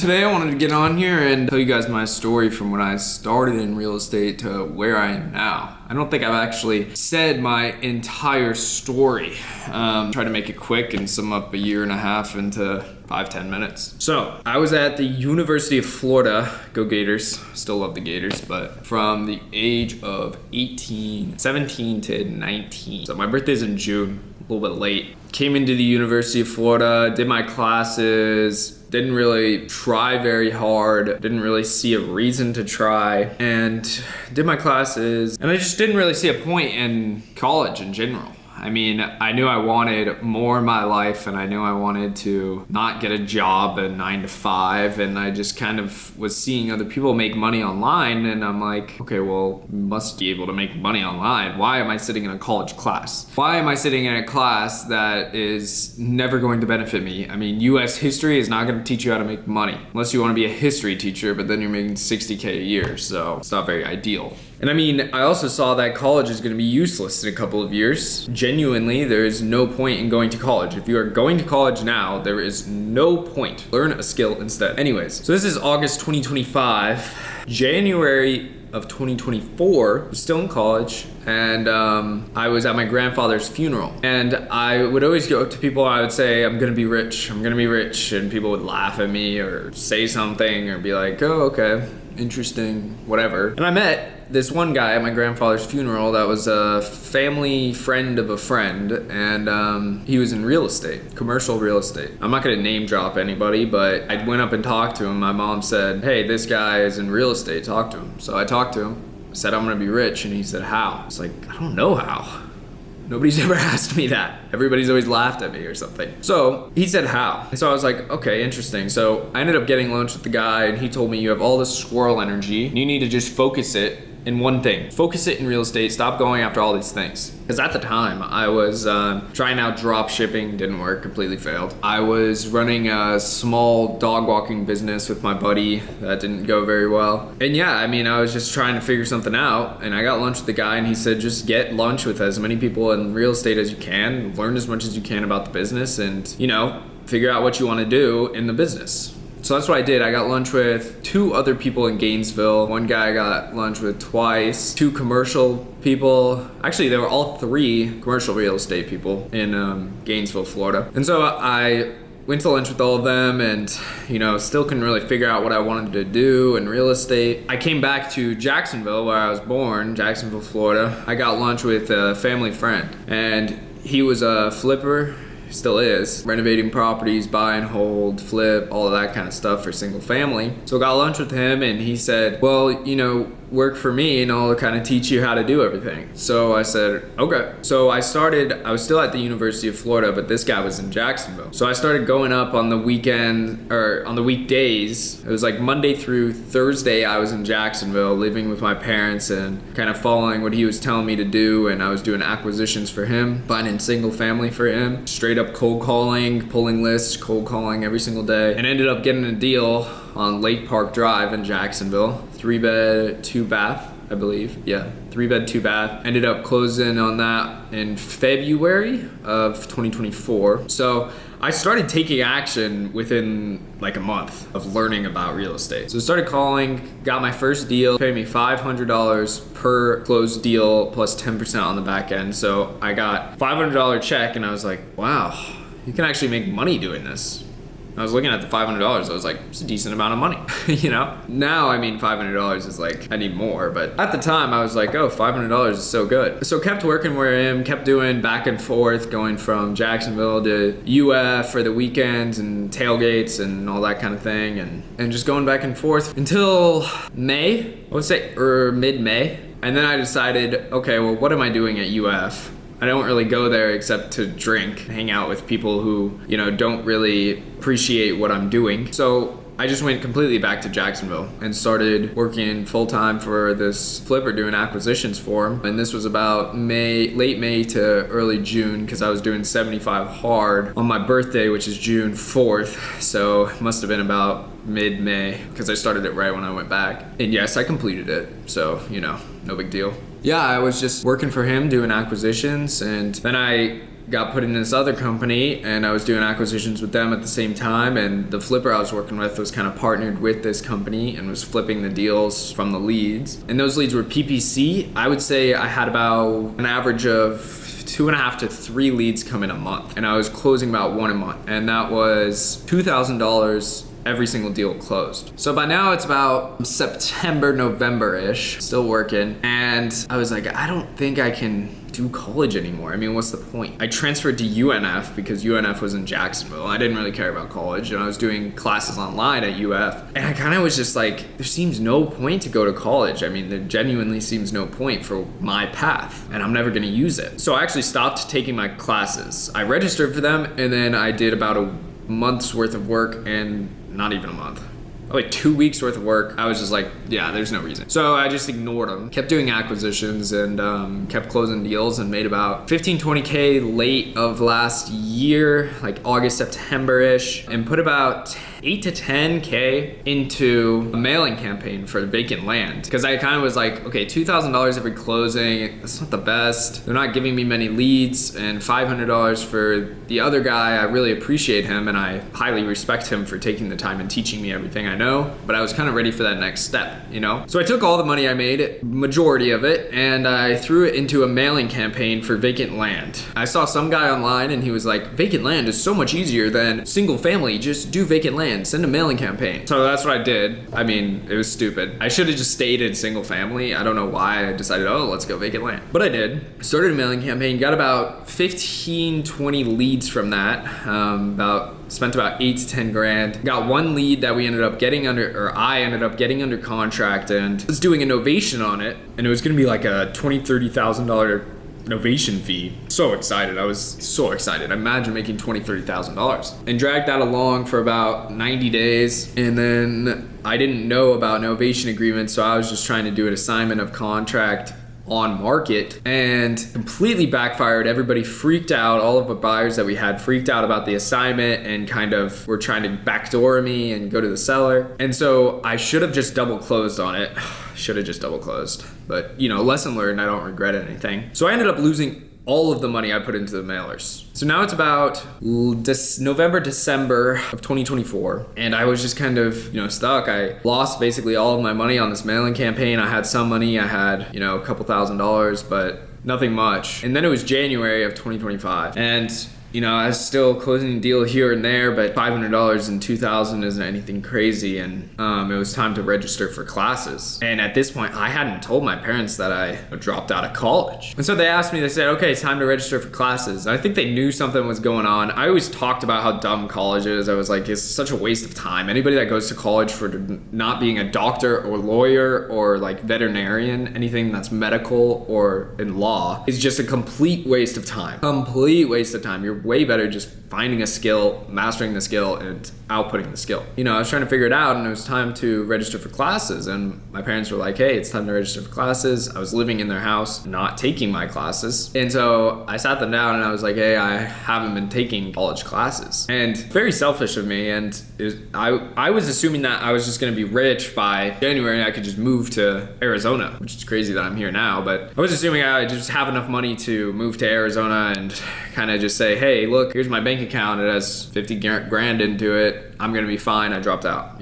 Today I wanted to get on here and tell you guys my story from when I started in real estate to where I am now. I don't think I've actually said my entire story. Try to make it quick and sum up a year and a half into 5-10 minutes. So I was at the University of Florida, go Gators, still love the Gators, but from the age of 17 to 19. So my birthday's in June, a little bit late. Came into the University of Florida, did my classes, didn't really try very hard, didn't really see a reason to try, and did my classes, and I just didn't really see a point in college in general. I mean, I knew I wanted more in my life, and I knew I wanted to not get a job at 9 to 5, and I just kind of was seeing other people make money online, and I'm like, okay, well, must be able to make money online. Why am I sitting in a college class? Why am I sitting in a class that is never going to benefit me? I mean, US history is not going to teach you how to make money, unless you want to be a history teacher, but then you're making $60K a year, so it's not very ideal. And I mean, I also saw that college is going to be useless in a couple of years. Genuinely, there is no point in going to college. If you are going to college now, there is no point. Learn a skill instead. Anyways, so this is August 2025. January of 2024, I was still in college, and I was at my grandfather's funeral. And I would always go up to people and I would say, I'm gonna be rich, I'm gonna be rich. And people would laugh at me or say something or be like, oh, okay, interesting, whatever. And I met this one guy at my grandfather's funeral that was a family friend of a friend, and he was in real estate, commercial real estate. I'm not gonna name drop anybody, but I went up and talked to him. My mom said, hey, this guy is in real estate, talk to him. So I talked to him, said I'm gonna be rich, and he said, how? It's like, I don't know how. Nobody's ever asked me that. Everybody's always laughed at me or something. So he said how. And so I was like, okay, interesting. So I ended up getting lunch with the guy, and he told me, you have all this squirrel energy. You need to just focus it in one thing. Focus it in real estate. Stop going after all these things. Because at the time, I was trying out drop shipping, didn't work, completely failed. I was running a small dog walking business with my buddy that didn't go very well. And yeah, I mean, I was just trying to figure something out, and I got lunch with the guy, and he said, just get lunch with as many people in real estate as you can, learn as much as you can about the business, and, you know, figure out what you want to do in the business. So that's what I did. I got lunch with 2 other people in Gainesville. One guy I got lunch with twice. 2 commercial people. Actually, they were all 3 commercial real estate people in Gainesville, Florida. And so I went to lunch with all of them, and, you know, still couldn't really figure out what I wanted to do in real estate. I came back to Jacksonville, where I was born, Jacksonville, Florida. I got lunch with a family friend, and he was a flipper. Still is, renovating properties, buy and hold, flip, all of that kind of stuff for single family. So I got lunch with him, and he said, well, you know, work for me and I'll kind of teach you how to do everything. So I said, okay. So I was still at the University of Florida, but this guy was in Jacksonville. So I started going up on the weekend, or on the weekdays. It was like Monday through Thursday I was in Jacksonville living with my parents and kind of following what he was telling me to do, and I was doing acquisitions for him, finding single family for him, straight up cold calling, pulling lists, cold calling every single day, and ended up getting a deal on Lake Park Drive in Jacksonville. 3-bed, 2-bath, I believe. Yeah, 3-bed, 2-bath. Ended up closing on that in February of 2024. So I started taking action within like a month of learning about real estate. So I started calling, got my first deal, paid me $500 per closed deal plus 10% on the back end. So I got $500 check, and I was like, wow, you can actually make money doing this. I was looking at the $500, I was like, it's a decent amount of money, you know? Now, I mean, $500 is like, I need more, but at the time I was like, oh, $500 is so good. So kept working where I am, kept doing back and forth, going from Jacksonville to UF for the weekends and tailgates and all that kind of thing, and just going back and forth until May, I would say, or mid-May. And then I decided, okay, well, what am I doing at UF? I don't really go there except to drink, hang out with people who, you know, don't really appreciate what I'm doing. So I just went completely back to Jacksonville and started working full-time for this flipper, doing acquisitions for him. And this was about late May to early June, because I was doing 75 hard on my birthday, which is June 4th. So it must have been about mid-May, because I started it right when I went back. And yes, I completed it. So, you know, no big deal. Yeah, I was just working for him, doing acquisitions, and then I got put in this other company and I was doing acquisitions with them at the same time, and the flipper I was working with was kind of partnered with this company and was flipping the deals from the leads. And those leads were PPC. I would say I had about an average of 2.5 to 3 leads come in a month, and I was closing about 1 a month, and that was $2,000 every single deal closed. So by now it's about September, November-ish, still working, and I was like, I don't think I can do college anymore. I mean, what's the point? I transferred to UNF because UNF was in Jacksonville. I didn't really care about college, and I was doing classes online at UF. And I kind of was just like, there seems no point to go to college. I mean, there genuinely seems no point for my path, and I'm never gonna use it. So I actually stopped taking my classes. I registered for them, and then I did about a month's worth of work, and not even a month. Like 2 weeks worth of work. I was just like, yeah, there's no reason. So I just ignored them, kept doing acquisitions, and kept closing deals, and made about 15, 20K late of last year, like August, September-ish, and put about 8 to 10K into a mailing campaign for vacant land. Because I kind of was like, okay, $2,000 every closing, that's not the best. They're not giving me many leads, and $500 for the other guy. I really appreciate him, and I highly respect him for taking the time and teaching me everything I know, but I was kind of ready for that next step, you know? So I took all the money I made, majority of it, and I threw it into a mailing campaign for vacant land. I saw some guy online and he was like, vacant land is so much easier than single family, just do vacant land, send a mailing campaign. So that's what I did. I mean, it was stupid. I should have just stayed in single family. I don't know why I decided, oh, let's go vacant land. But I did. Started a mailing campaign, got about 15, 20 leads from that, spent about 8 to 10 grand. Got one lead that we ended up getting I ended up getting under contract, and was doing a novation on it, and it was gonna be like a $20,000, $30,000 novation fee. So excited. I was so excited. Imagine making $20,000, $30,000. And dragged that along for about 90 days, and then I didn't know about novation agreements, so I was just trying to do an assignment of contract on market, and completely backfired. Everybody freaked out. All of the buyers that we had freaked out about the assignment and kind of were trying to backdoor me and go to the seller. And so I should have just double closed on it. Should have just double closed. But you know, lesson learned, I don't regret anything. So I ended up losing all of the money I put into the mailers. So now it's about November, December of 2024, and I was just kind of, stuck. I lost basically all of my money on this mailing campaign. I had some money, I had, a couple $1,000s, but nothing much. And then it was January of 2025, and I was still closing a deal here and there, but $500 and $2,000 isn't anything crazy, and it was time to register for classes. And at this point, I hadn't told my parents that I dropped out of college. And so they asked me, they said, okay, it's time to register for classes. And I think they knew something was going on. I always talked about how dumb college is. I was like, it's such a waste of time. Anybody that goes to college for not being a doctor or lawyer or like veterinarian, anything that's medical or in law, is just a complete waste of time. Complete waste of time. You're way better just finding a skill, mastering the skill, and outputting the skill. I was trying to figure it out, and it was time to register for classes, and my parents were like, hey, it's time to register for classes. I was living in their house, not taking my classes. And so I sat them down and I was like, hey, I haven't been taking college classes. And very selfish of me, and I was assuming that I was just gonna be rich by January and I could just move to Arizona, which is crazy that I'm here now, but I was assuming I would just have enough money to move to Arizona and kind of just say, hey, look, here's my bank account, it has 50 grand into it, I'm gonna be fine, I dropped out,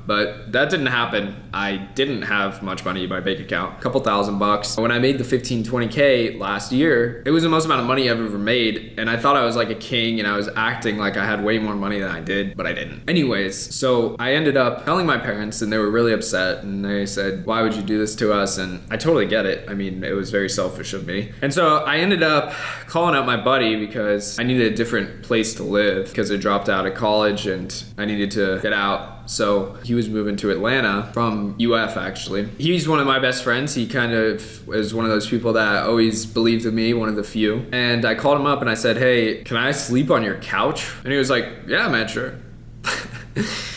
But that didn't happen. I didn't have much money in my bank account, a couple $1,000. When I made the 15, 20K last year, it was the most amount of money I've ever made, and I thought I was like a king and I was acting like I had way more money than I did, but I didn't. Anyways, so I ended up telling my parents, and they were really upset, and they said, why would you do this to us? And I totally get it. I mean, it was very selfish of me. And so I ended up calling out my buddy because I needed a different place to live because I dropped out of college and I needed to get out. So he was moving to Atlanta from UF, actually. He's one of my best friends. He kind of is one of those people that always believed in me, one of the few. And I called him up and I said, hey, can I sleep on your couch? And he was like, yeah, man, sure.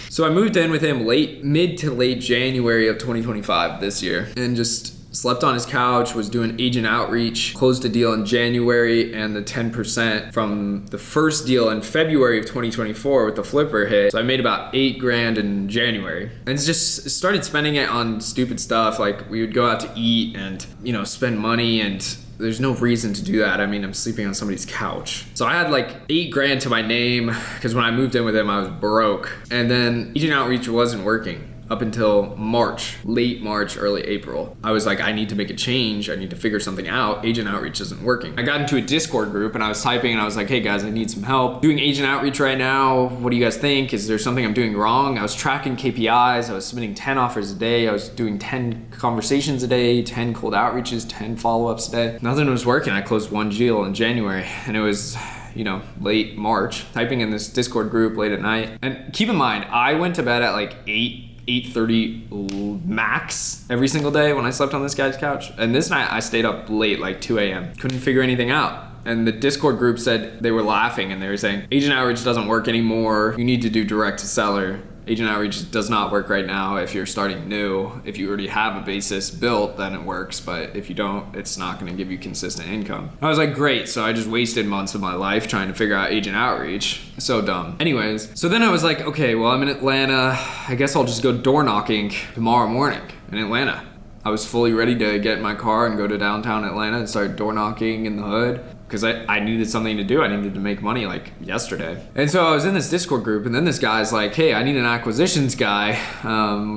So I moved in with him mid to late January of 2025 this year, and just slept on his couch, was doing agent outreach, closed a deal in January, and the 10% from the first deal in February of 2024 with the flipper hit. So I made about 8 grand in January, and just started spending it on stupid stuff. Like we would go out to eat and, spend money, and there's no reason to do that. I mean, I'm sleeping on somebody's couch. So I had like 8 grand to my name because when I moved in with him, I was broke. And then agent outreach wasn't working up until March, late March, early April. I was like, I need to make a change. I need to figure something out. Agent outreach isn't working. I got into a Discord group and I was typing and I was like, hey guys, I need some help doing agent outreach right now. What do you guys think? Is there something I'm doing wrong? I was tracking KPIs. I was submitting 10 offers a day. I was doing 10 conversations a day, 10 cold outreaches, 10 follow-ups a day. Nothing was working. I closed 1 deal in January and it was, you know, late March, typing in this Discord group late at night. And keep in mind, I went to bed at like 8:30 max every single day when I slept on this guy's couch. And this night I stayed up late, like 2 a.m. Couldn't figure anything out. And the Discord group said, they were laughing and they were saying, agent outreach doesn't work anymore. You need to do direct to seller. Agent outreach does not work right now if you're starting new. If you already have a basis built, then it works. But if you don't, it's not gonna give you consistent income. I was like, great. So I just wasted months of my life trying to figure out agent outreach. So dumb. Anyways, so then I was like, okay, well, I'm in Atlanta. I guess I'll just go door knocking tomorrow morning in Atlanta. I was fully ready to get in my car and go to downtown Atlanta and start door knocking in the hood because I needed something to do. I needed to make money like yesterday. And so I was in this Discord group and then this guy's like, hey, I need an acquisitions guy.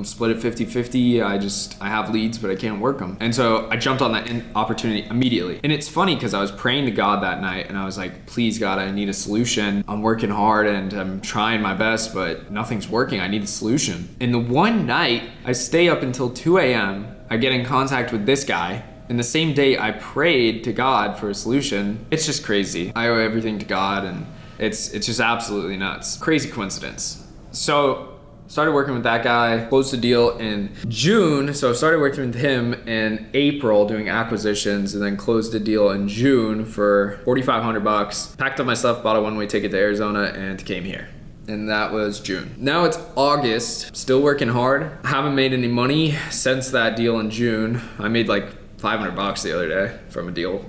Split it 50-50. I have leads, but I can't work them. And so I jumped on that opportunity immediately. And it's funny because I was praying to God that night and I was like, please God, I need a solution. I'm working hard and I'm trying my best, but nothing's working. I need a solution. And the one night I stay up until 2 a.m. I get in contact with this guy. And the same day I prayed to God for a solution. It's just crazy. I owe everything to God and it's just absolutely nuts. Crazy coincidence. So started working with that guy, closed the deal in June. So I started working with him in April doing acquisitions and then closed the deal in June for $4,500. Packed up my stuff, bought a one-way ticket to Arizona and came here. And that was June. Now it's August, still working hard. Haven't made any money since that deal in June. I made like $500 the other day from a deal,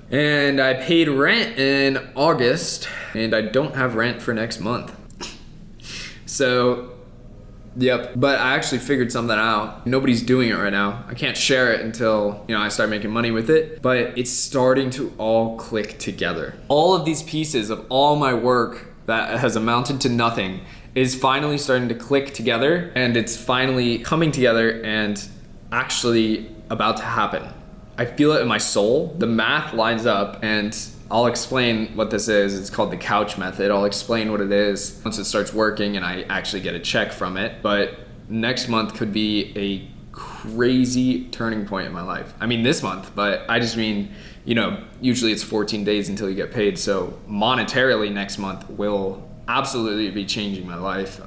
and I paid rent in August and I don't have rent for next month. So, yep, but I actually figured something out. Nobody's doing it right now. I can't share it until, I start making money with it, but it's starting to all click together. All of these pieces of all my work that has amounted to nothing is finally starting to click together and it's finally coming together and actually about to happen. I feel it in my soul. The math lines up and I'll explain what this is. It's called the couch method. I'll explain what it is once it starts working and I actually get a check from it. But next month could be a crazy turning point in my life. I mean this month, but I just mean, usually it's 14 days until you get paid. So monetarily next month will absolutely be changing my life.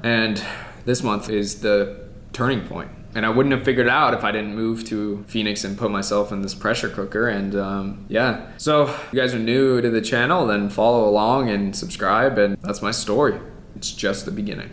And this month is the turning point. And I wouldn't have figured it out if I didn't move to Phoenix and put myself in this pressure cooker. And yeah, so if you guys are new to the channel, then follow along and subscribe. And that's my story. It's just the beginning.